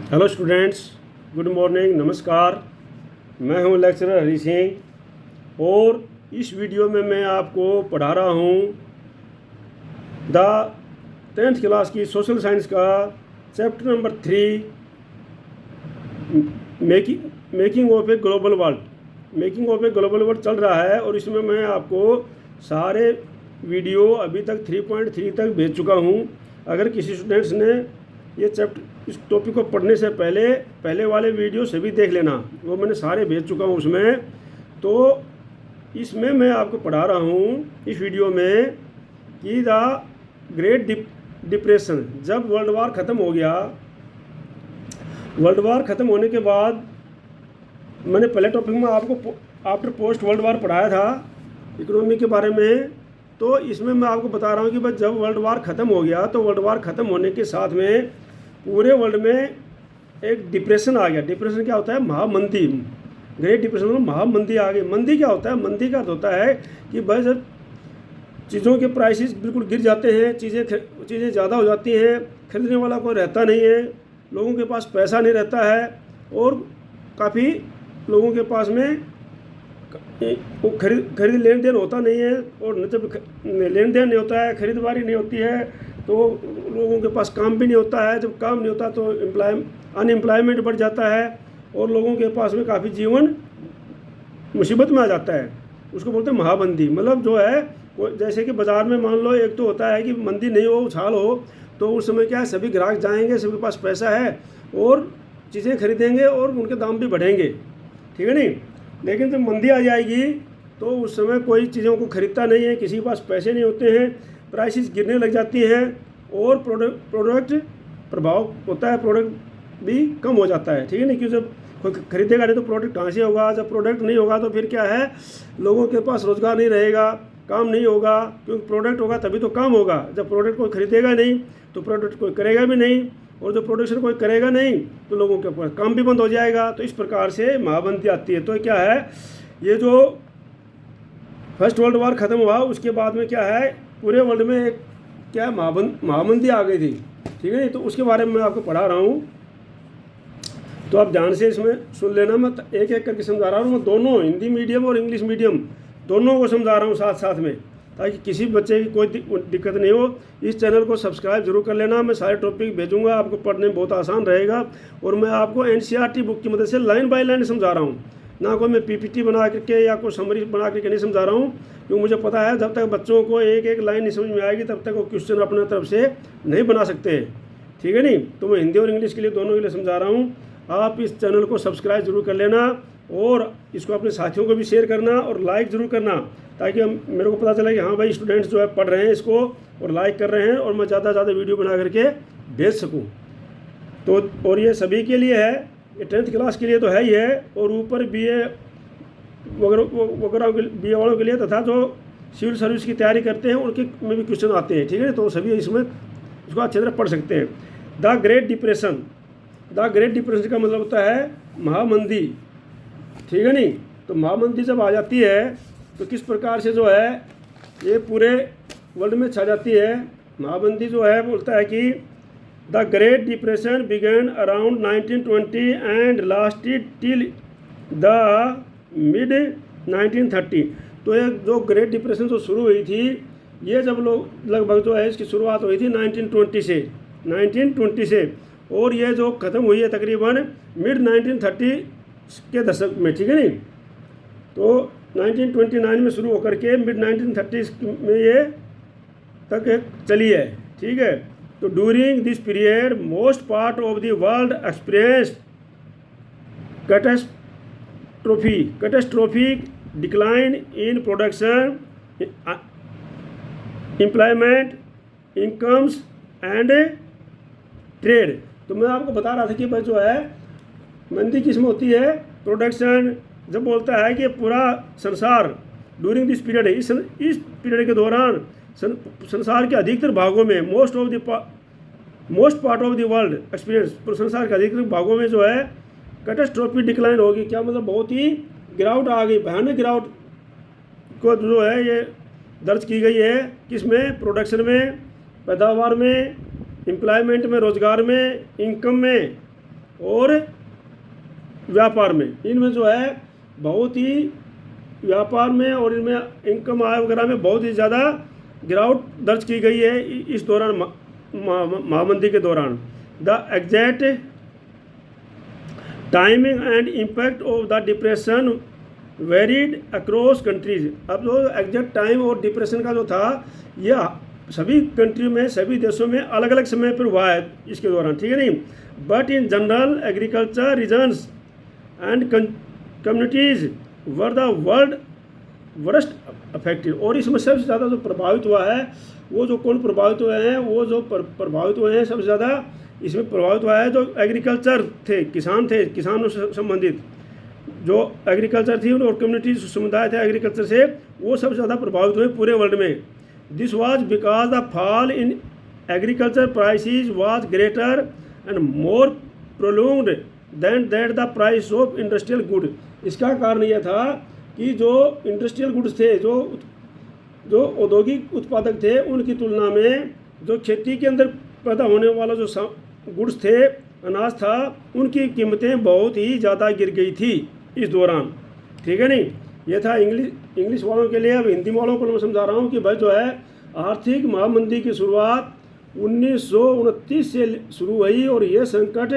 Hello students, good morning, नमस्कार। मैं हूं लेक्चरर हरी सिंह और इस वीडियो में मैं आपको पढ़ा रहा हूं द 10th क्लास की सोशल साइंस का chapter number 3 making of a global world. Making of a global world चल रहा है और इसमें मैं आपको सारे वीडियो अभी तक 3.3 तक भेज चुका हूं। अगर किसी स्टूडेंट्स ने ये चैप्टर इस टॉपिक को पढ़ने से पहले वाले वीडियो सभी देख लेना, वो मैंने सारे भेज चुका हूँ उसमें। तो इसमें मैं आपको पढ़ा रहा हूँ इस वीडियो में कि द ग्रेट डिप्रेशन, जब वर्ल्ड वार ख़त्म हो गया, वर्ल्ड वार ख़त्म होने के बाद मैंने पहले टॉपिक में आपको आफ्टर पोस्ट वर्ल्ड वार पढ़ाया था इकोनॉमी के बारे में। तो इसमें मैं आपको बता रहा हूँ कि भाई जब वर्ल्ड वार ख़त्म हो गया तो वर्ल्ड वार ख़त्म होने के साथ में पूरे वर्ल्ड में एक डिप्रेशन आ गया। डिप्रेशन क्या होता है? महामंदी। ग्रेट डिप्रेशन में महामंदी आ गई। मंदी क्या होता है? मंदी का अर्थ होता है कि भाई जब चीज़ों के प्राइसेस बिल्कुल गिर जाते हैं, चीज़ें ज़्यादा हो जाती हैं, खरीदने वाला कोई रहता नहीं है, लोगों के पास पैसा नहीं रहता है और काफ़ी लोगों के पास में वो खरीद लेन देन होता नहीं है। और जब लेन देन नहीं होता है, खरीददारी नहीं होती है, तो लोगों के पास काम भी नहीं होता है। जब काम नहीं होता तो अनएम्प्लॉयमेंट बढ़ जाता है और लोगों के पास में काफ़ी जीवन मुसीबत में आ जाता है। उसको बोलते हैं महामंदी। मतलब जो है जैसे कि बाज़ार में मान लो एक तो होता है कि मंदी नहीं हो, उछाल हो, तो उस समय क्या है, सभी ग्राहक जाएंगे, सबके पास पैसा है और चीज़ें खरीदेंगे और उनके दाम भी बढ़ेंगे, ठीक है नहीं। लेकिन जब मंदी आ जाएगी तो उस समय कोई चीज़ों को खरीदता नहीं है, किसी के पास पैसे नहीं होते हैं, प्राइसेस गिरने लग जाती हैं और प्रोडक्ट प्रभाव होता है, प्रोडक्ट भी कम हो जाता है, ठीक है नहीं। क्योंकि जब कोई खरीदेगा नहीं तो प्रोडक्ट कहाँ से होगा? जब प्रोडक्ट नहीं होगा तो फिर क्या है, लोगों के पास रोज़गार नहीं रहेगा, काम नहीं होगा, क्योंकि प्रोडक्ट होगा तभी तो काम होगा। जब प्रोडक्ट कोई खरीदेगा नहीं तो प्रोडक्ट कोई करेगा भी नहीं, और जो प्रोडक्शन कोई करेगा नहीं तो लोगों के पास काम भी बंद हो जाएगा। तो इस प्रकार से महामंदी आती है। तो क्या है, ये जो फर्स्ट वर्ल्ड वार ख़त्म हुआ उसके बाद में क्या है, पूरे वर्ल्ड में एक क्या महामंदी आ गई थी, ठीक है नहीं। तो उसके बारे में मैं आपको पढ़ा रहा हूँ, तो आप ध्यान से इसमें सुन लेना। मैं एक एक करके समझा रहा हूँ, मैं दोनों हिंदी मीडियम और इंग्लिश मीडियम दोनों को समझा रहा हूँ साथ साथ में, ताकि किसी बच्चे की कोई दिक्कत नहीं हो। इस चैनल को सब्सक्राइब जरूर कर लेना। मैं सारे टॉपिक भेजूंगा, आपको पढ़ने में बहुत आसान रहेगा। और मैं आपको एनसीईआरटी बुक की मदद से लाइन बाय लाइन समझा रहा हूँ, ना कोई मैं पीपीटी बना करके या कोई समरी बना करके नहीं समझा रहा हूँ, क्योंकि मुझे पता है जब तक बच्चों को एक एक लाइन नहीं समझ में आएगी तब तक वो क्वेश्चन अपने तरफ से नहीं बना सकते, ठीक है नहीं। तो मैं हिंदी और इंग्लिश के लिए दोनों के लिए समझा रहा हूँ। आप इस चैनल को सब्सक्राइब जरूर कर लेना और इसको अपने साथियों को भी शेयर करना और लाइक ज़रूर करना, ताकि मेरे को पता चला कि हाँ भाई स्टूडेंट्स जो है पढ़ रहे हैं इसको और लाइक कर रहे हैं, और मैं ज़्यादा से ज़्यादा वीडियो बना करके भेज सकूँ। तो और ये सभी के लिए है, ये 10th क्लास के लिए तो है ही है, और ऊपर BA वगैरह BA वालों के लिए तथा जो सिविल सर्विस की तैयारी करते हैं उनके में भी क्वेश्चन आते हैं, ठीक है। तो सभी इसमें इसको अच्छी तरह पढ़ सकते हैं। The great depression, the great depression का मतलब होता है महामंदी, ठीक है नहीं। तो महामंदी जब आ जाती है तो किस प्रकार से जो है ये पूरे वर्ल्ड में छा जाती है। महामंदी जो है बोलता है कि the great depression began around 1920 and lasted till the mid 1930। तो ये जो ग्रेट डिप्रेशन जो शुरू हुई थी, ये जब लोग लगभग जो है इसकी शुरुआत हुई थी 1920 से, और ये जो ख़त्म हुई है तकरीबन मिड 1930 के दशक में, ठीक है नहीं। तो 1929 में शुरू होकर के मिड 1930 में ये तक चली है, ठीक है। तो during this period most part of the world experienced catastrophic decline in production, employment, incomes and trade. तो मैं आपको बता रहा था कि भाई जो है मंदी किस में होती है, प्रोडक्शन। जब बोलता है कि पूरा संसार ड्यूरिंग दिस पीरियड है, इस पीरियड के दौरान संसार के अधिकतर भागों में most part of the world experience, संसार के अधिकतर भागों में जो है कैटास्ट्रोफिक डिक्लाइन होगी। क्या मतलब? बहुत ही गिरावट आ गई, भयानक गिरावट को जो है ये दर्ज की गई है। किसमें? प्रोडक्शन में, पैदावार में, एम्प्लॉयमेंट में, रोजगार में, इनकम में, और व्यापार में, इनमें जो है बहुत ही व्यापार में और इनमें इनकम आय वगैरह में बहुत ही ज़्यादा गिरावट दर्ज की गई है इस दौरान, महामंदी के दौरान। The exact timing and impact of the depression varied across countries. अब जो एग्जैक्ट टाइम और डिप्रेशन का जो था, यह सभी कंट्री में, सभी देशों में अलग अलग समय पर हुआ है इसके दौरान, ठीक है नहीं। But in general agriculture regions and communities were the world worst affected. और इसमें सबसे ज़्यादा जो प्रभावित हुआ है, वो जो कौन प्रभावित हुए हैं, वो जो प्रभावित हुए हैं सबसे ज़्यादा इसमें प्रभावित हुआ है जो एग्रीकल्चर थे, किसान थे, किसानों से संबंधित जो एग्रीकल्चर थी और कम्युनिटी समुदाय थे एग्रीकल्चर से, वो सबसे ज़्यादा प्रभावित हुए पूरे वर्ल्ड में। This was because the fall in agriculture prices was greater and more prolonged than that the price of industrial good. इसका कारण यह था कि जो इंडस्ट्रियल गुड्स थे, जो औद्योगिक उत्पादक थे, उनकी तुलना में जो खेती के अंदर पैदा होने वाला जो गुड्स थे, अनाज था, उनकी कीमतें बहुत ही ज़्यादा गिर गई थी इस दौरान, ठीक है नहीं। ये था इंग्लिश वालों के लिए। अब हिंदी वालों को मैं समझा रहा हूँ कि भाई जो है आर्थिक महामंदी की शुरुआत 1929 से शुरू हुई और यह संकट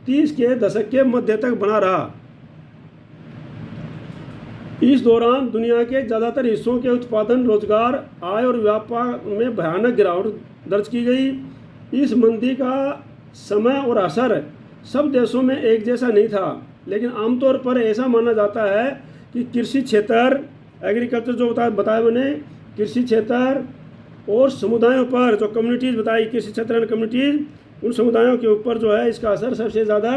30 के दशक के मध्य तक बना रहा। इस दौरान दुनिया के ज़्यादातर हिस्सों के उत्पादन, रोजगार, आय और व्यापार में भयानक गिरावट दर्ज की गई। इस मंदी का समय और असर सब देशों में एक जैसा नहीं था, लेकिन आमतौर पर ऐसा माना जाता है कि कृषि क्षेत्र, एग्रीकल्चर जो बताया मैंने, कृषि क्षेत्र और समुदायों पर, जो कम्युनिटीज़ बताई, कृषि क्षेत्र एंड कम्युनिटीज़, उन समुदायों के ऊपर जो है इसका असर सबसे ज़्यादा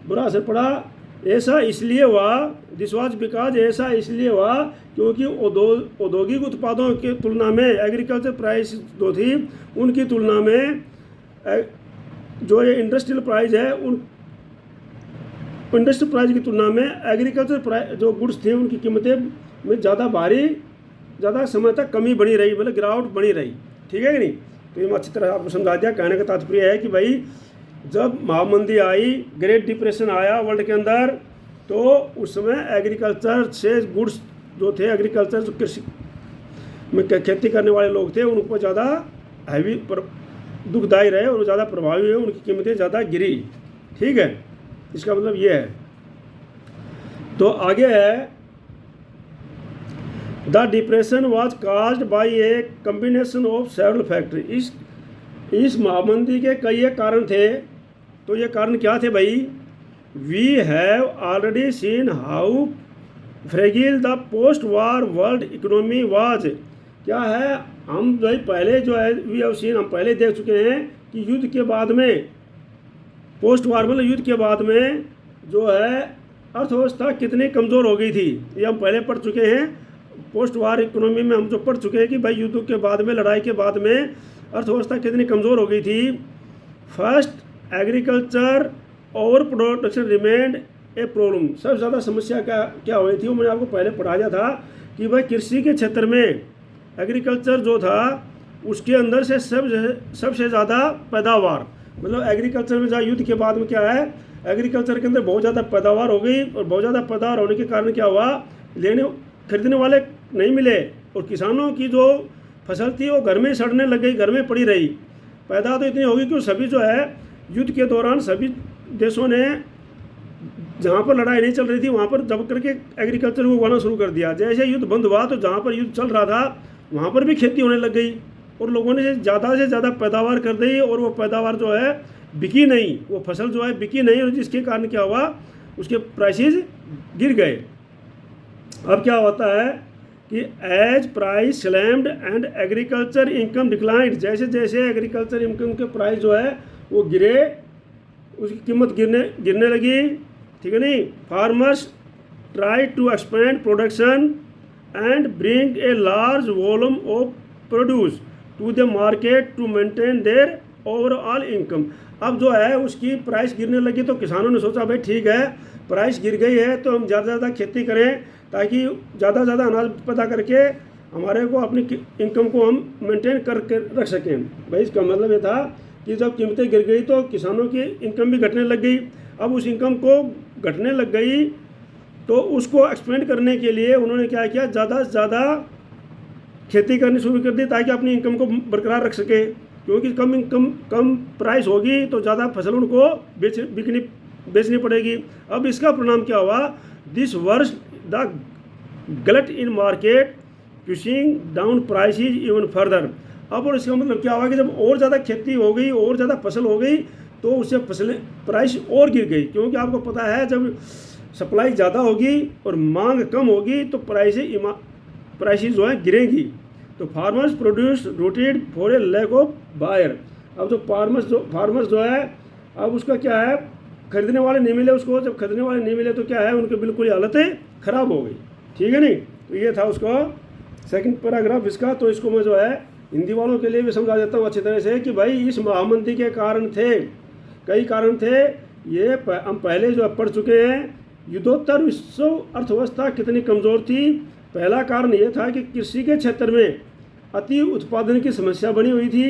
बुरा असर पड़ा। ऐसा इसलिए हुआ, दिस वाज बिकॉज, ऐसा इसलिए हुआ क्योंकि औद्योगिक उत्पादों की तुलना में एग्रीकल्चर प्राइस जो थी, उनकी तुलना में जो ये इंडस्ट्रियल प्राइस है, उन इंडस्ट्रियल प्राइस की तुलना में एग्रीकल्चर प्राइस जो गुड्स थे, उनकी कीमतें में ज़्यादा समय तक कमी बनी रही, मतलब गिरावट बनी रही, ठीक है कि नहीं। तो ये मैं अच्छी तरह आपको समझा दिया। कहने का तात्पर्य है कि भाई जब महामंदी आई, ग्रेट डिप्रेशन आया वर्ल्ड के अंदर, तो उस समय एग्रीकल्चर से गुड्स जो थे, एग्रीकल्चर जो कृषि में खेती करने वाले लोग थे, उन ऊपर ज़्यादा हैवी दुखदायी रहे और ज़्यादा प्रभावी हुए, उनकी कीमतें ज़्यादा गिरी, ठीक है। इसका मतलब ये है। तो आगे है, the depression was caused by A combination of several factor. इस महामंदी के कई कारण थे। तो ये कारण क्या थे भाई? We have already seen how fragile the post war world economy was. क्या है, हम जो है पहले जो है वी हैव सीन, हम पहले देख चुके हैं कि युद्ध के बाद में, पोस्ट वार मतलब युद्ध के बाद में जो है अर्थव्यवस्था कितनी कमज़ोर हो गई थी, ये हम पहले पढ़ चुके हैं। पोस्ट वार इकोनॉमी में हम जो पढ़ चुके हैं कि भाई युद्ध के बाद में, लड़ाई के बाद में अर्थव्यवस्था कितनी कमज़ोर हो गई थी। First agriculture over production remained a problem. सबसे ज़्यादा समस्या क्या हुई थी, वो मैंने आपको पहले पढ़ाया था कि भाई कृषि के क्षेत्र में एग्रीकल्चर जो था, उसके अंदर से सबसे ज़्यादा पैदावार, मतलब एग्रीकल्चर में जहाँ युद्ध के बाद में क्या है, एग्रीकल्चर के अंदर बहुत ज़्यादा पैदावार हो गई और बहुत ज़्यादा पैदावार होने के कारण क्या हुआ, खरीदने वाले नहीं मिले और किसानों की जो फसल थी वो घर में सड़ने लग गई, घर में पड़ी रही। पैदा तो इतनी होगी कि सभी जो है युद्ध के दौरान सभी देशों ने जहाँ पर लड़ाई नहीं चल रही थी वहाँ पर दब करके एग्रीकल्चर को उगाना शुरू कर दिया। जैसे युद्ध बंद हुआ तो जहाँ पर युद्ध चल रहा था वहाँ पर भी खेती होने लग गई और लोगों ने ज़्यादा से ज़्यादा पैदावार कर दी और वो पैदावार जो है बिकी नहीं, वो फसल जो है बिकी नहीं, और जिसके कारण क्या हुआ, उसके प्राइसेस गिर गए। अब क्या होता है कि as price slammed and agriculture income declined, जैसे जैसे एग्रीकल्चर इनकम के प्राइस जो है वो गिरे, उसकी कीमत गिरने लगी, ठीक है नहीं। Farmers try to expand production and bring a large volume of produce to the market to maintain their overall income. अब जो है उसकी प्राइस गिरने लगी तो किसानों ने सोचा भाई ठीक है, प्राइस गिर गई है तो हम ज़्यादा से ज़्यादा खेती करें ताकि ज़्यादा से ज़्यादा अनाज पैदा करके हमारे को अपनी इनकम को हम मेंटेन करके रख सकें। भाई इसका मतलब ये था कि जब कीमतें गिर गई तो किसानों की इनकम भी घटने लग गई। अब उस इनकम को घटने लग गई, तो उसको एक्सपेंड करने के लिए उन्होंने क्या किया, ज़्यादा से ज़्यादा खेती करनी शुरू कर दी ताकि अपनी इनकम को बरकरार रख सके, क्योंकि कम प्राइस होगी तो ज़्यादा फसल उनको बेचनी पड़ेगी। अब इसका परिणाम क्या हुआ, दिस वर्स द गलत इन market pushing down prices even further. अब और इसका मतलब क्या हुआ कि जब और ज़्यादा खेती हो गई, और ज़्यादा फसल हो गई, तो उससे फसल प्राइस और गिर गई, क्योंकि आपको पता है जब सप्लाई ज़्यादा होगी और मांग कम होगी तो प्राइसेज जो है गिरेंगी। तो farmers produce rotted for a lack of buyer. अब जो फार्मर्स जो है, अब उसका क्या है, खरीदने वाले नहीं मिले उसको, जब खरीदने वाले नहीं मिले तो क्या है, उनकी बिल्कुल हालतें ख़राब हो गई, ठीक है नहीं। तो ये था उसका सेकंड पैराग्राफ इसका। तो इसको मैं जो है हिंदी वालों के लिए भी समझा देता हूँ अच्छी तरह से कि भाई इस महामंदी के कारण थे, कई कारण थे, ये हम पहले जो पढ़ चुके हैं। युद्धोत्तर विश्व अर्थव्यवस्था कितनी कमज़ोर थी। पहला कारण ये था कि कृषि के क्षेत्र में अति उत्पादन की समस्या बनी हुई थी।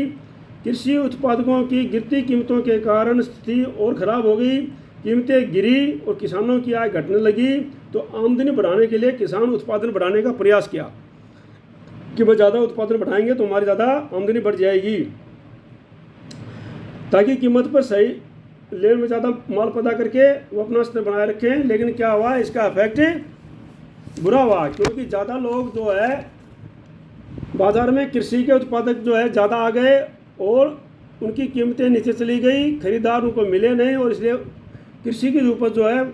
कृषि उत्पादकों की गिरती कीमतों के कारण स्थिति और ख़राब हो गई, कीमतें गिरी और किसानों की आय घटने लगी। तो आमदनी बढ़ाने के लिए किसान उत्पादन बढ़ाने का प्रयास किया कि वह ज़्यादा उत्पादन बढ़ाएंगे तो हमारी ज़्यादा आमदनी बढ़ जाएगी, ताकि कीमत पर सही लेन में ज़्यादा माल पैदा करके वो अपना स्तर बनाए रखें। लेकिन क्या हुआ, इसका इफेक्ट बुरा हुआ, क्योंकि ज़्यादा लोग जो है बाज़ार में कृषि के उत्पादक जो है ज़्यादा आ गए और उनकी कीमतें नीचे चली गई, खरीदार उनको मिले नहीं, और इसलिए कृषि की उपज जो है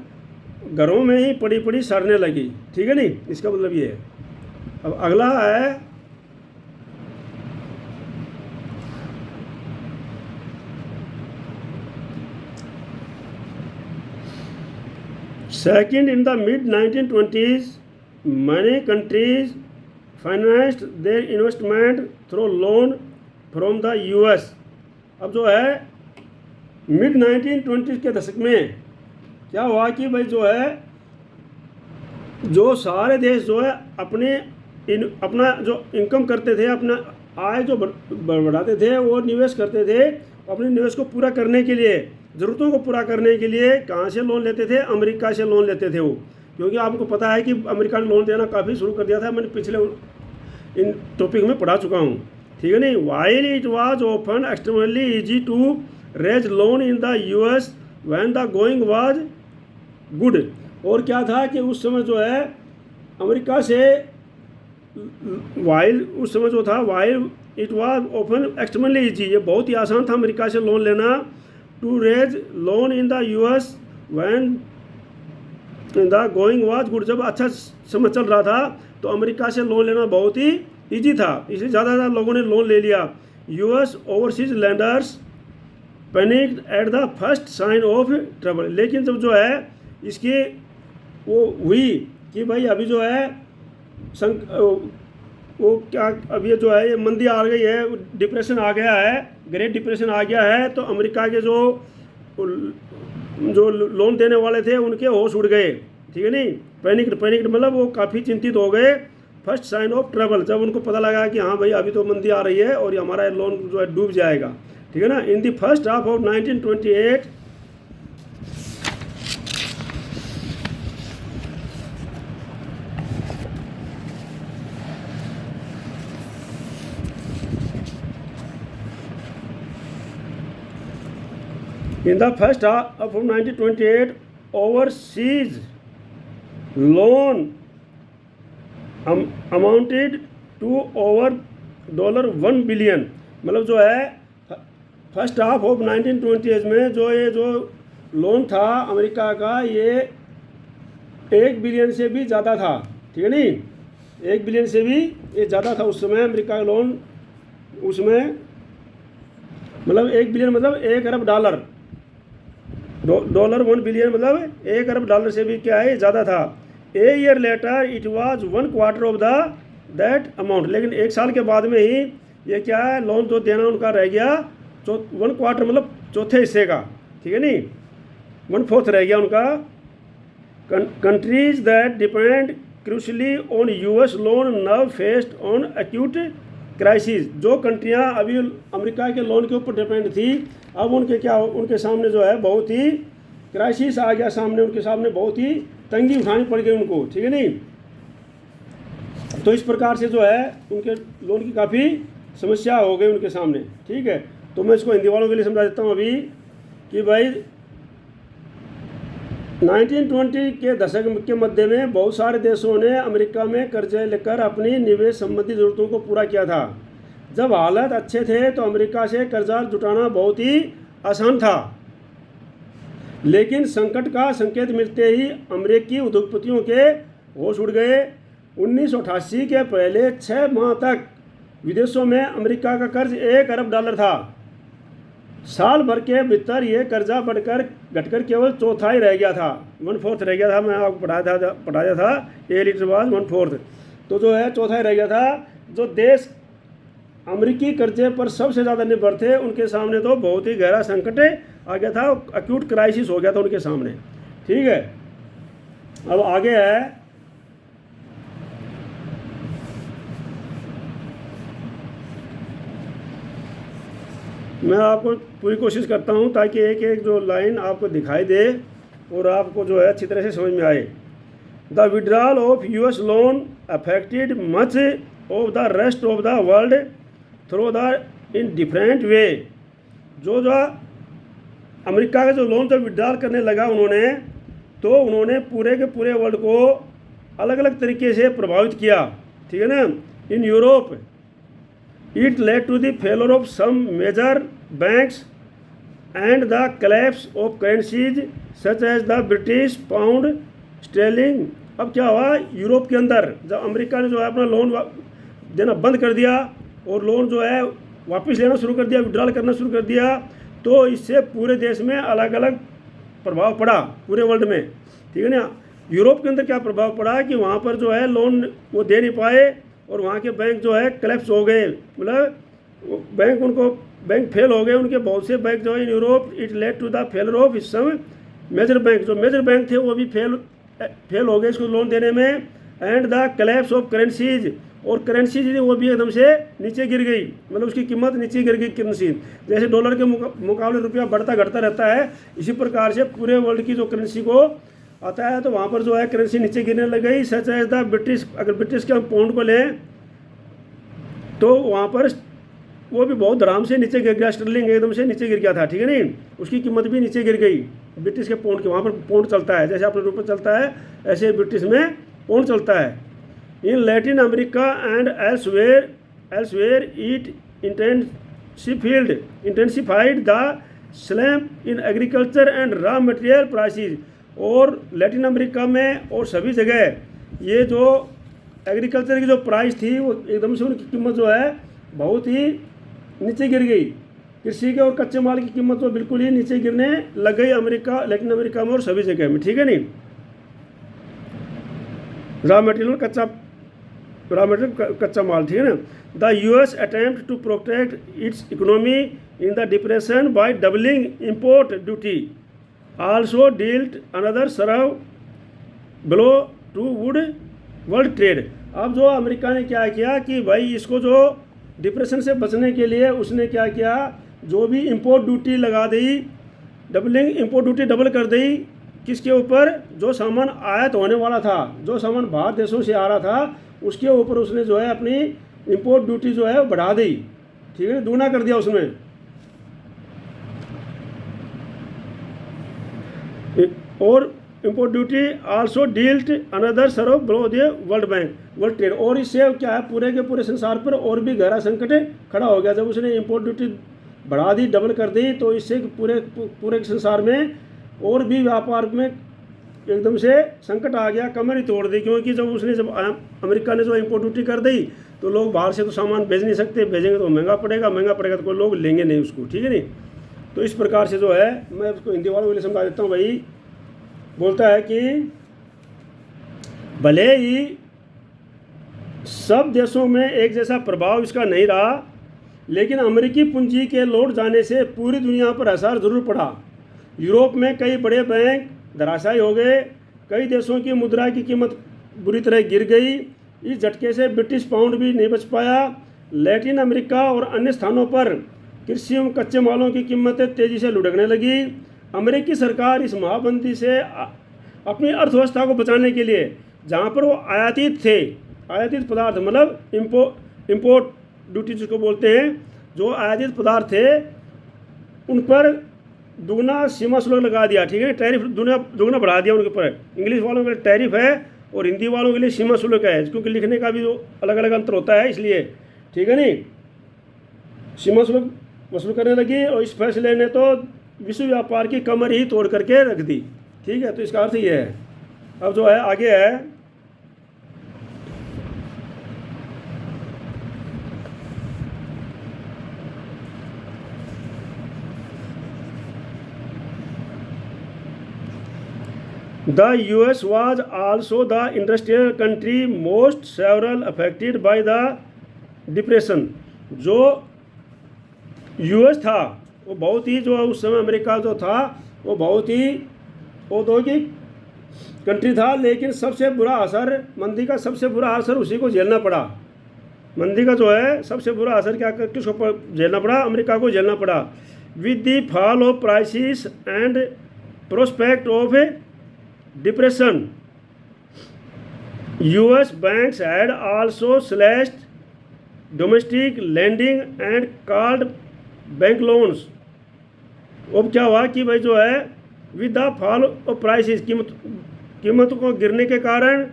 घरों में ही पड़ी पड़ी सड़ने लगी, ठीक है नहीं। इसका मतलब ये है। अब अगला है Second, in the mid-1920s, many countries financed their investment through loan from the US। अब जो है मिड 1920 के दशक में क्या हुआ कि भाई जो है, जो सारे देश जो है अपना जो इनकम करते थे, अपना आय जो बढ़ाते थे, वो निवेश करते थे। अपने निवेश को पूरा करने के लिए, ज़रूरतों को पूरा करने के लिए कहाँ से लोन लेते थे, अमेरिका से लोन लेते थे वो, क्योंकि आपको पता है कि अमेरिका ने लोन देना काफ़ी शुरू कर दिया था। मैंने पिछले इन टॉपिक में पढ़ा चुका हूँ, ठीक है नहीं। While it was often extremely easy to raise loan in the US when the going was good. और क्या था कि उस समय जो है अमेरिका से उस समय जो था while it was open extremely easy, ये बहुत ही आसान था अमेरिका से लोन लेना। To raise loan in the US when the going was good, जब अच्छा समय चल रहा था तो अमेरिका से लोन लेना बहुत ही इजी था, इसलिए ज़्यादा लोगों ने लोन ले लिया। US overseas lenders panicked at the first sign of trouble. लेकिन जब जो है इसकी वो हुई कि भाई अभी जो है वो क्या, अब ये जो है ये मंदी आ गई है, डिप्रेशन आ गया है, ग्रेट डिप्रेशन आ गया है, तो अमेरिका के जो लोन देने वाले थे उनके होश उड़ गए, ठीक है नहीं। पैनिक्ड मतलब वो काफ़ी चिंतित हो गए। फर्स्ट साइन ऑफ ट्रबल, जब उनको पता लगा कि हाँ भाई अभी तो मंदी आ रही है और ये हमारा लोन जो है डूब जाएगा, ठीक है ना। In the first half of 1928 In the first half of 1928, overseas loan amounted to over $1 billion। मतलब जो है फर्स्ट हाफ ऑफ 1920s में जो लोन था अमेरिका का, ये 1 बिलियन से भी ज़्यादा था, ठीक है नहीं। 1 बिलियन से भी ये ज़्यादा था उस समय अमेरिका का लोन। उसमें मतलब 1 बिलियन मतलब $1 अरब, $1 बिलियन मतलब $1 अरब से भी क्या है ज़्यादा था। A year later it was 1/4 of that amount. लेकिन 1 साल के बाद में ही ये क्या है, लोन जो देना उनका रह गया 1/4 मतलब चौथे हिस्से का, ठीक है नहीं, 1/4 रह गया उनका। Countries that depend crucially on US loan now faced on acute crisis. जो कंट्रियां अभी अमेरिका के लोन के ऊपर डिपेंड थी, अब उनके सामने जो है बहुत ही क्राइसिस आ गया सामने, उनके सामने बहुत ही तंगी उठानी पड़ गई उनको, ठीक है नहीं। तो इस प्रकार से जो है उनके लोन की काफ़ी समस्या हो गई उनके सामने, ठीक है। तो मैं इसको हिंदी वालों के लिए समझा देता हूँ अभी कि भाई 1920 के दशक के मध्य में बहुत सारे देशों ने अमेरिका में कर्जे लेकर अपनी निवेश संबंधी ज़रूरतों को पूरा किया था। जब हालात अच्छे थे तो अमेरिका से कर्जा जुटाना बहुत ही आसान था, लेकिन संकट का संकेत मिलते ही अमेरिकी उद्योगपतियों के होश उड़ गए। 1988 के पहले 6 माह तक विदेशों में अमेरिका का कर्ज $1 अरब था। साल भर के भीतर ये कर्जा घटकर केवल चौथाई रह गया था, 1/4 रह गया था। मैं आपको पढ़ाया था ए लीटर बाद 1/4, तो जो है चौथाई रह गया था। जो देश अमेरिकी कर्जे पर सबसे ज़्यादा निर्भर थे उनके सामने तो बहुत ही गहरा संकट आ गया था, अक्यूट क्राइसिस हो गया था उनके सामने, ठीक है। अब आगे है मैं आपको पूरी कोशिश करता हूं ताकि एक एक जो लाइन आपको दिखाई दे और आपको जो है अच्छी तरह से समझ में आए। The withdrawal of US loan affected much of the rest of the world through the in different way. जो अमेरिका का जो लोन जब विड्रॉल करने लगा उन्होंने पूरे के पूरे वर्ल्ड को अलग अलग तरीके से प्रभावित किया, ठीक है ना। In Europe it led to the failure of some major banks and the collapse of currencies such as the British pound sterling। अब क्या हुआ, यूरोप के अंदर जब अमेरिका ने जो है अपना लोन देना बंद कर दिया और लोन जो है वापस लेना शुरू कर दिया, विड्रॉल करना शुरू कर दिया, तो इससे पूरे देश में अलग अलग प्रभाव पड़ा, पूरे वर्ल्ड में, ठीक है ना। यूरोप के अंदर क्या प्रभाव पड़ा कि वहाँ पर जो है लोन वो दे नहीं पाए और वहाँ के बैंक जो है क्लैप्स हो गए, मतलब बैंक फेल हो गए उनके बहुत से बैंक जो है in Europe. It led to the failure of some major bank, जो मेजर बैंक थे वो भी फेल हो गए इसको लोन देने में। And the collapse of currencies, और करेंसी वो भी एकदम से नीचे गिर गई, मतलब उसकी कीमत नीचे गिर गई करेंसी। जैसे डॉलर के मुकाबले रुपया बढ़ता घटता रहता है, इसी प्रकार से पूरे वर्ल्ड की जो करेंसी को आता है तो वहाँ पर जो है करेंसी नीचे गिरने लग गई। सच एज द ब्रिटिश, अगर ब्रिटिश के हम पाउंड को लें तो वहाँ पर वो भी बहुत धड़ाम से नीचे गिर गया, स्टर्लिंग एकदम से नीचे गिर गया था, ठीक है नहीं, उसकी कीमत भी नीचे गिर गई ब्रिटिश के पाउंड की। वहाँ पर पाउंड चलता है, जैसे अपने रुपये चलता है ऐसे ब्रिटिश में पाउंड चलता है। In Latin America and elsewhere it intensified the स्लैम्प in agriculture and raw material prices. और लैटिन अमेरिका में और सभी जगह ये जो एग्रीकल्चर की जो प्राइस थी वो एकदम से उनकी कीमत जो है बहुत ही नीचे गिर गई। कृषि के और कच्चे माल की कीमत तो बिल्कुल ही नीचे गिरने लग गई लैटिन अमेरिका में और सभी जगह में, ठीक है नहीं। रॉ मटेरियल कच्चा माल, ठीक है ना। The US attempt to protect its economy in the depression by doubling import duty also dealt another serve blow to world trade. अब जो अमेरिका ने क्या किया कि भाई इसको जो डिप्रेशन से बचने के लिए उसने क्या किया, जो भी इंपोर्ट ड्यूटी लगा दी, इंपोर्ट ड्यूटी डबल कर दी, किसके ऊपर, जो सामान आयात होने वाला था, जो सामान बाहर देशों से आ रहा था उसके ऊपर उसने जो है अपनी इंपोर्ट ड्यूटी जो है बढ़ा दी, ठीक है, दूना कर दिया उसमें। और import duty also dealt another severe blow the world trade. और इससे क्या है, पूरे के पूरे संसार पर और भी गहरा संकट खड़ा हो गया। जब उसने इंपोर्ट ड्यूटी बढ़ा दी, डबल कर दी, तो इससे पूरे संसार में और भी व्यापार में एकदम से संकट आ गया, कमर ही तोड़ दी। क्योंकि जब अमेरिका ने जो इंपोर्ट ड्यूटी कर दी तो लोग बाहर से तो सामान भेज नहीं सकते, भेजेंगे तो महंगा पड़ेगा तो कोई लोग लेंगे नहीं उसको, ठीक है नहीं। तो इस प्रकार से जो है, मैं उसको हिंदी वालों के लिए समझा देता हूँ। भाई बोलता है कि भले ही सब देशों में एक जैसा प्रभाव इसका नहीं रहा, लेकिन अमेरिकी पूंजी के लौट जाने से पूरी दुनिया पर असर जरूर पड़ा। यूरोप में कई बड़े बैंक धराशायी हो गए, कई देशों की मुद्रा की कीमत बुरी तरह गिर गई। इस झटके से ब्रिटिश पाउंड भी नहीं बच पाया। लैटिन अमेरिका और अन्य स्थानों पर कृषि एवं कच्चे मालों की कीमतें तेज़ी से लुढ़कने लगी। अमेरिकी सरकार इस महाबंदी से अपनी अर्थव्यवस्था को बचाने के लिए, जहाँ पर वो आयातित पदार्थ मतलब इम्पोर्ट ड्यूटी जिसको बोलते हैं, जो आयातित पदार्थ थे उन पर दुगना सीमा शुल्क लगा दिया, ठीक है, टैरिफ दुगना बढ़ा दिया उनके ऊपर। इंग्लिश वालों के लिए टैरिफ है और हिंदी वालों के लिए सीमा शुल्क है, क्योंकि लिखने का भी जो अलग अलग अंतर होता है इसलिए, ठीक है नहीं। सीमा शुल्क वसूल करने लगी और इस फैसले ने तो विश्व व्यापार की कमर ही तोड़ करके रख दी, ठीक है। तो इसका अर्थ ये है। अब जो है आगे है The US was also the industrial country most several affected by the depression। जो US था वो बहुत ही, जो उस समय अमेरिका जो था वो बहुत ही औद्योगिक कंट्री था, लेकिन सबसे बुरा असर, मंदी का सबसे बुरा असर उसी को झेलना पड़ा। मंदी का जो है सबसे बुरा असर क्या किसको झेलना पड़ा? अमेरिका को झेलना पड़ा। With the fall of prices and prospect of depression, US banks had also slashed domestic lending and called bank loans। अब क्या हुआ कि भाई जो है with the fall of prices, कीमतों को गिरने के कारण,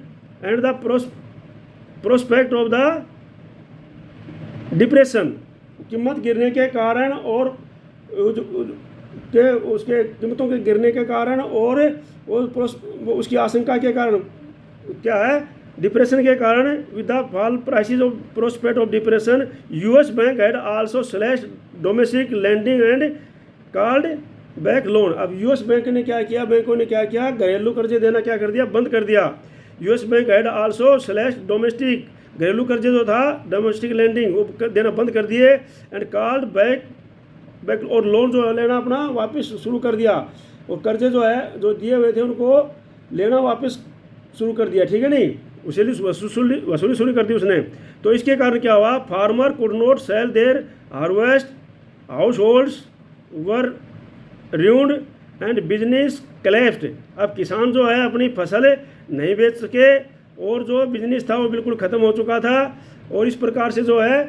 and the prospect of the depression, कीमत गिरने के कारण और उसके कीमतों के गिरने के कारण और उसकी आशंका के कारण क्या है, डिप्रेशन के कारण, with the fall prices of prospect of depression, US bank had also slash domestic lending and called back loan. अब यूएस बैंक ने क्या किया, बैंकों ने क्या किया, घरेलू कर्जे देना क्या कर दिया, बंद कर दिया। US bank had also slash domestic, घरेलू कर्जे जो था डोमेस्टिक लैंडिंग वो देना बंद कर दिए, एंड कॉल्ड बैक और लोन जो लेना अपना वापस शुरू कर दिया, और कर्जे जो है जो दिए हुए थे उनको लेना वापस शुरू कर दिया, ठीक है नहीं, उसे वसूली शुरू कर दी उसने। तो इसके कारण क्या हुआ, farmer could not sell their harvest, households were ruined and business collapsed। अब किसान जो है अपनी फसल नहीं बेच सके और जो बिजनेस था वो बिल्कुल ख़त्म हो चुका था, और इस प्रकार से जो है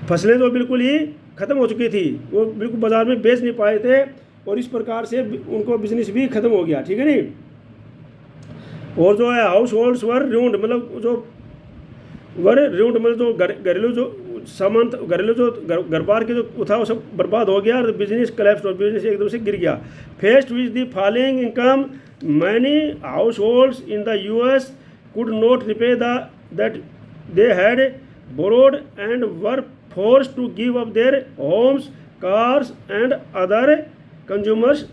फसलें जो बिल्कुल ही ख़त्म हो चुकी थी, वो बिल्कुल बाज़ार में बेच नहीं पाए थे, और इस प्रकार से उनको बिजनेस भी ख़त्म हो गया, ठीक है नहीं। और जो है हाउस होल्ड्स वर रूइंड, मतलब जो मतलब जो घरेलू जो सामान, घरेलू जो घर बार के जो था वो सब बर्बाद हो गया, और बिजनेस collapsed, और बिजनेस एकदम से गिर गया। Faced with the falling income, many house holds in the US could not repay that they had borrowed and were forced to give up their homes, cars and other consumers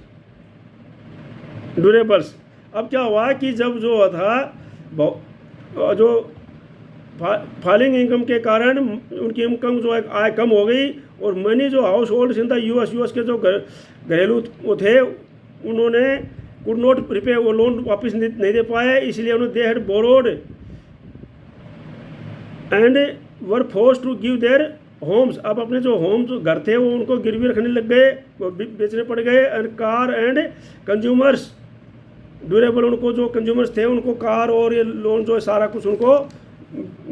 durables। अब क्या हुआ कि जब जो था जो falling income के कारण उनकी इनकम जो है आय कम हो गई, और मनी जो households in the US के जो घरेलू वो थे उन्होंने कुड नॉट रिपे, वो लोन वापस नहीं दे पाए, इसलिए उन्होंने they had borrowed and were forced to give their homes. अब अपने जो होम्स घर थे वो उनको गिरवी रखने लग गए, वो बेचने पड़ गए, and car and consumers durable, उनको जो कंज्यूमर्स थे उनको कार और ये लोन जो है सारा कुछ उनको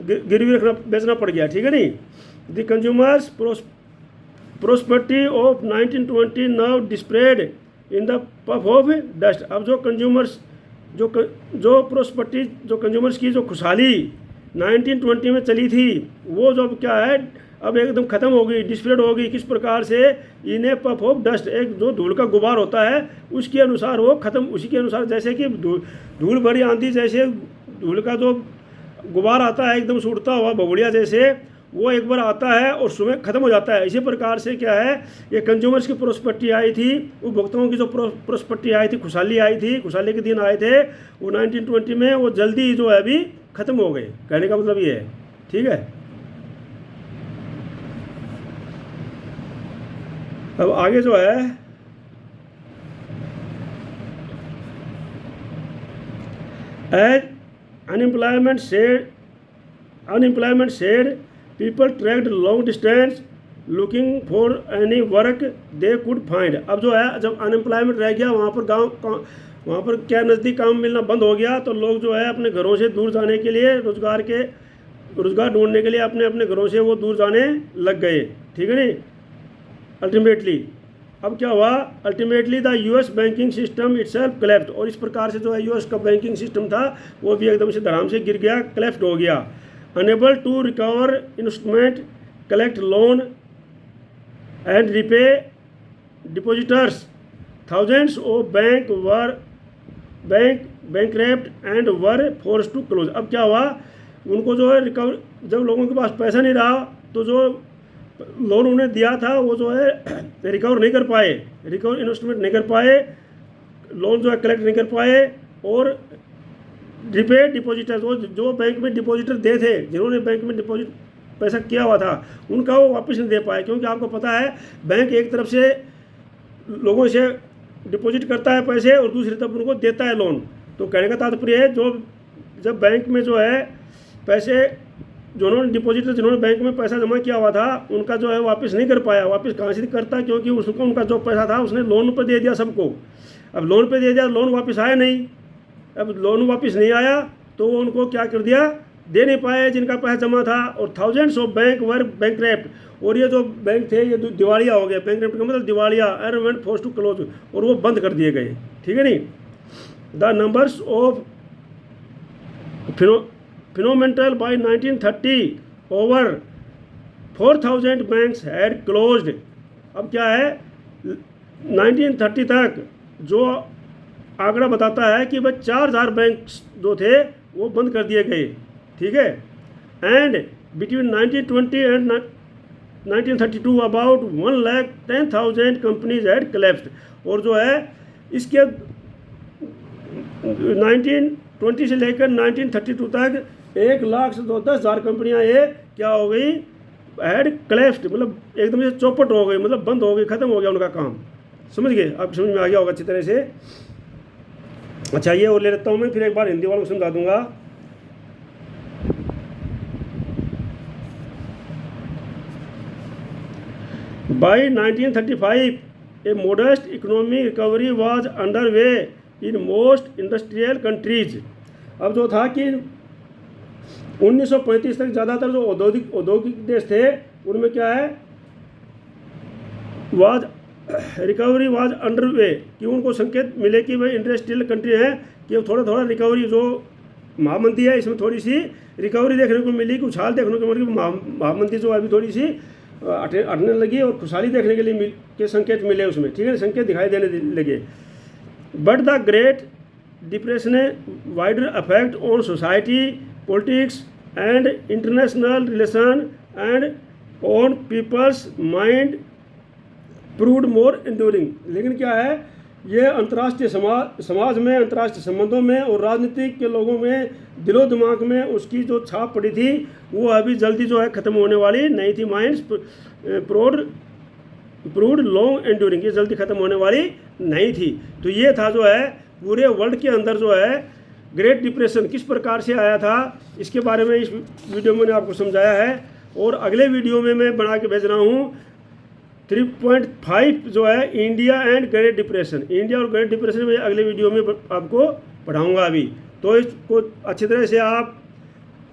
गिरवी रखना बेचना पड़ गया, ठीक है नहीं। The consumers prosperity of 1920 now displayed in the puff of dust. अब जो कंज्यूमर्स जो प्रोस्पेरिटी जो कंज्यूमर्स की जो खुशहाली 1920 में चली थी वो जो क्या है अब एकदम ख़त्म हो गई, डिस्प्लेड हो गई। किस प्रकार से, इन्हें पफ ऑफ डस्ट, एक जो धूल का गुबार होता है उसके अनुसार वो ख़त्म, उसी के अनुसार जैसे कि धूल भरी आंधी जैसे धूल का जो गुबार आता है एकदम से उड़ता हुआ भगोड़िया जैसे, वो एक बार आता है और सुबह ख़त्म हो जाता है। इसी प्रकार से क्या है, ये कंज्यूमर्स की प्रोस्पेरिटी आई थी, उपभोक्ताओं की जो प्रोस्पेरिटी आई थी, खुशहाली आई थी, खुशहाली के दिन आए थे वो 1920 में, वो जल्दी जो है अभी ख़त्म हो गए। कहने का मतलब ये है, ठीक है। अब आगे जो है as unemployment shed people trekked long distance looking for any work they could find. अब जो है जब अनएम्प्लॉयमेंट रह गया वहाँ पर क्या नज़दीक काम मिलना बंद हो गया, तो लोग जो है अपने घरों से दूर जाने के लिए रोज़गार ढूंढने के लिए अपने अपने घरों से वो दूर जाने लग गए। ठीक है नहीं। अल्टीमेटली अब क्या हुआ, ultimately the US banking system itself clapped, और इस प्रकार से जो है यूएस का बैंकिंग सिस्टम था वो भी एकदम से धड़ाम से गिर गया, क्लैप्ट हो गया। Unable to recover instrument, collect loan and repay depositors, thousands of bankrupt and were forced to close. अब क्या हुआ, उनको जो है रिकवर, जब लोगों के पास पैसा नहीं रहा तो जो लोन उन्हें दिया था वो जो है रिकवर नहीं कर पाए, रिकवर इन्वेस्टमेंट नहीं कर पाए, लोन जो है कलेक्ट नहीं कर पाए, और रिपे डिपॉजिटर जो बैंक में डिपॉजिटर दे थे, जिन्होंने बैंक में डिपॉजिट पैसा किया हुआ था, उनका वो वापस नहीं दे पाए। क्योंकि आपको पता है बैंक एक तरफ से लोगों से डिपॉजिट करता है पैसे और दूसरी तरफ उनको देता है लोन। तो कहने का तात्पर्य है जब बैंक में जो है पैसे जिन्होंने बैंक में पैसा जमा किया हुआ था उनका जो है वापस नहीं कर पाया। वापस कहाँ से करता, क्योंकि उनका जो पैसा था उसने लोन पे दे दिया सबको। अब लोन पे दे दिया, लोन वापस आया नहीं। अब लोन वापस नहीं आया तो वो उनको क्या कर दिया, दे नहीं पाए जिनका पैसा जमा था। और thousands of bank were bankrupt, और ये जो बैंक थे ये दिवालिया हो गए। बैंकरप्ट का मतलब दिवालिया, and went forced to close, और वो बंद कर दिए गए। ठीक है नहीं। The numbers of phenomenal by 1930 over 4,000 banks had closed। अब क्या है, 1930 तक जो आंकड़ा बताता है कि भाई 4,000 बैंक जो थे वो बंद कर दिए गए। ठीक है। And between 1920 and 1932 about 1,10,000 companies had collapsed। और जो है इसके 1920 से लेकर 1932 तक 1,00,000 से 10,000 कंपनियां ये क्या हो गई, हैड collapsed, मतलब एकदम से चौपट हो गई, मतलब बंद हो गई, खत्म हो गया उनका काम। समझ गए आप, समझ में आ गया होगा अच्छी तरह से। अच्छा ये और ले लेता हूँ मैं, फिर एक बार हिंदी वालों को समझा दूंगा। By 1935 a modest economic recovery was under way in most industrial countries. अब जो था कि 1935 तक ज़्यादातर जो औद्योगिक देश थे उनमें क्या है, वाज रिकवरी वाज अंडर वे, कि उनको संकेत मिले कि भाई इंडस्ट्रियल कंट्री है कि थोड़ा रिकवरी, जो महामंदी है इसमें थोड़ी सी रिकवरी देखने को मिली, कि उछाल देखने को मिली। महामंदी जो अभी थोड़ी सी हटने लगी और खुशहाली देखने के लिए के संकेत मिले उसमें। ठीक है, संकेत दिखाई देने लगे। But the great depression wider affect on society, politics and international relation and on people's mind proved more enduring. लेकिन क्या है, ये अंतर्राष्ट्रीय समाज में, अंतर्राष्ट्रीय संबंधों में और राजनीतिक के लोगों में दिलो दिमाग में उसकी जो छाप पड़ी थी वो अभी जल्दी जो है ख़त्म होने वाली नहीं थी। माइंड्स प्रूव्ड लॉन्ग एंड्यूरिंग, ये जल्दी ख़त्म होने वाली नहीं थी। तो ये था जो है पूरे वर्ल्ड के अंदर जो है ग्रेट डिप्रेशन किस प्रकार से आया था, इसके बारे में इस वीडियो में मैंने आपको समझाया है। और अगले वीडियो में मैं बना के भेज रहा हूँ 3.5 जो है India and great depression. India और ग्रेट डिप्रेशन में अगले वीडियो में आपको पढ़ाऊँगा अभी। तो इसको अच्छी तरह से आप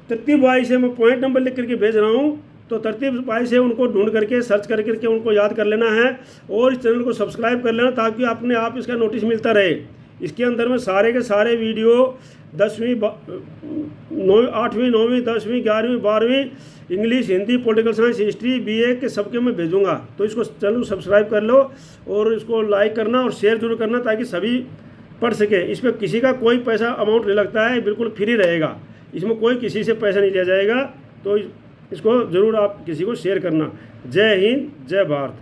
तरतीब वाइज से मैं पॉइंट नंबर लिख करके भेज रहा हूँ, तो तरतीब वाइज से उनको ढूंढ करके सर्च करके उनको याद कर लेना है और इस चैनल को सब्सक्राइब कर लेना, ताकि अपने आप इसका नोटिस मिलता रहे। इसके अंदर में सारे के सारे वीडियो 10वीं 8वीं 9वीं 10वीं 11वीं 12वीं English, Hindi, political science, history, BA के सबके मैं भेजूंगा। तो इसको चैनल को सब्सक्राइब कर लो और इसको लाइक करना और शेयर जरूर करना, ताकि सभी पढ़ सके। इसमें किसी का कोई पैसा अमाउंट नहीं लगता है, बिल्कुल फ्री रहेगा। इसमें कोई किसी से पैसा नहीं लिया जाएगा। तो इसको ज़रूर आप किसी को शेयर करना। जय हिंद, जय भारत।